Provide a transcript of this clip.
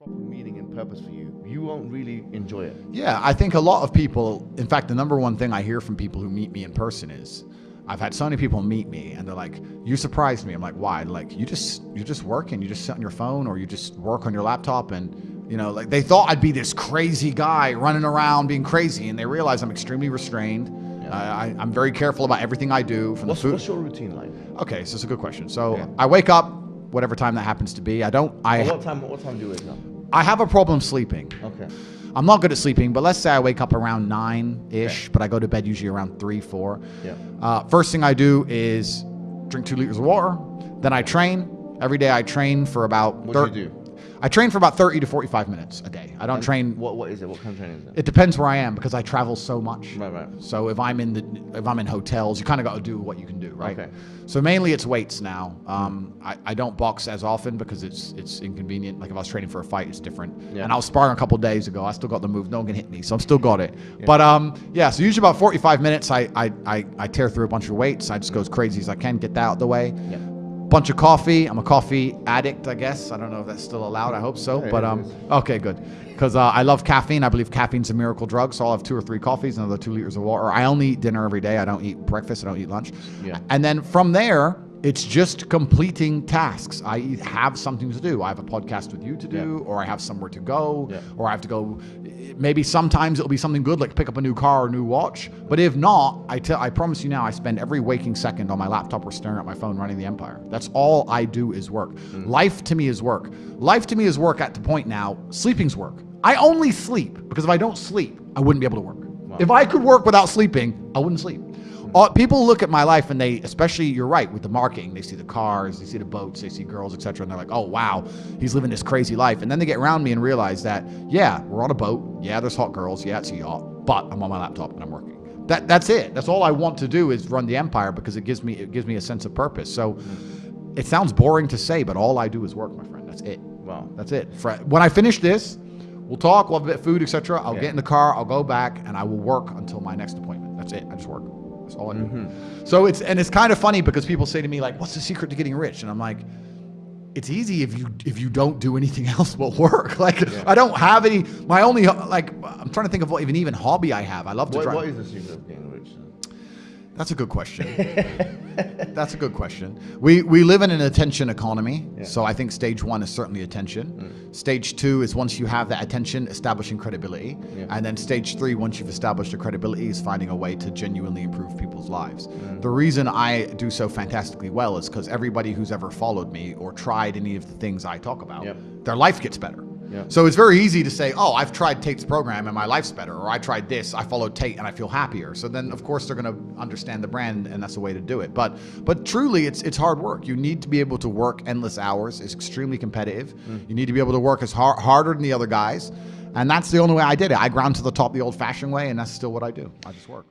Meaning and purpose for you, you won't really enjoy it. Yeah, I think a lot of people, in fact, the number one thing I hear from people who meet me in person is, I've had so many people meet me and they're like, you surprised me. I'm like, why? Like, you just work and you just sit on your phone or you just work on your laptop, and like they thought I'd be this crazy guy running around being crazy, and they realize I'm extremely restrained. Yeah. I'm very careful about everything I do. From the food. What's your routine like? Okay, so it's a good question. So I wake up, whatever time that happens to be. What time do you wake up? I have a problem sleeping. Okay. I'm not good at sleeping, but let's say I wake up around 9-ish, but I go to bed usually around 3, 4. Yeah. First thing I do is drink 2 liters of water. Then I train. Every day I train for about... What do you do? I train for about 30 to 45 minutes a day. I don't train... What is it? What kind of training is it? It depends where I am because I travel so much. Right. So if I'm in hotels, you kind of got to do what you can do, right? Okay. So mainly it's weights now. I don't box as often because it's inconvenient. Like if I was training for a fight, it's different. Yeah. And I was sparring a couple days ago. I still got the move. No one can hit me, so I'm still got it. Yeah. But so usually about 45 minutes, I tear through a bunch of weights. I just go as crazy as I can, get that out of the way. Yeah. Bunch of coffee. I'm a coffee addict, I guess. I don't know if that's still allowed. I hope so. But okay, good. Because I love caffeine. I believe caffeine's a miracle drug. So I'll have 2 or 3 coffees, another 2 liters of water. I only eat dinner every day. I don't eat breakfast. I don't eat lunch. Yeah. And then from there, it's just completing tasks. I have something to do. I have a podcast with you to do, or I have somewhere to go, or I have to go. Maybe sometimes it'll be something good, like pick up a new car or a new watch. But if not, I promise you now, I spend every waking second on my laptop or staring at my phone running the empire. That's all I do is work. Life to me is work. Life to me is work at the point now, sleeping's work. I only sleep because if I don't sleep, I wouldn't be able to work. Wow. If I could work without sleeping, I wouldn't sleep. People look at my life and they, especially you're right, with the marketing, they see the cars, they see the boats, they see girls, etc. And they're like, oh, wow, he's living this crazy life. And then they get around me and realize that, yeah, we're on a boat. Yeah, there's hot girls. Yeah, it's a yacht. But I'm on my laptop and I'm working. That's it. That's all I want to do is run the empire because it gives me a sense of purpose. So it sounds boring to say, but all I do is work, my friend. That's it. Wow. That's it. When I finish this, we'll talk, we'll have a bit of food, etc. I'll get in the car, I'll go back, and I will work until my next appointment. That's it. I just work. That's all I do. So it's kind of funny because people say to me like, what's the secret to getting rich? And I'm like, it's easy if you don't do anything else but work. Like I don't have any, my only, like, I'm trying to think of what even hobby I have. I love to drive. What is the secret of getting rich? That's a good question. That's a good question. We live in an attention economy. Yeah. So I think stage 1 is certainly attention. Stage 2 is once you have that attention, establishing credibility. Yeah. And then stage 3, once you've established the credibility, is finding a way to genuinely improve people's lives. The reason I do so fantastically well is because everybody who's ever followed me or tried any of the things I talk about, their life gets better. Yeah. So it's very easy to say, oh, I've tried Tate's program and my life's better, or I tried this, I followed Tate and I feel happier. So then, of course, they're going to understand the brand, and that's the way to do it. But truly, it's hard work. You need to be able to work endless hours. It's extremely competitive. You need to be able to work as harder than the other guys. And that's the only way I did it. I ground to the top the old-fashioned way, and that's still what I do. I just work.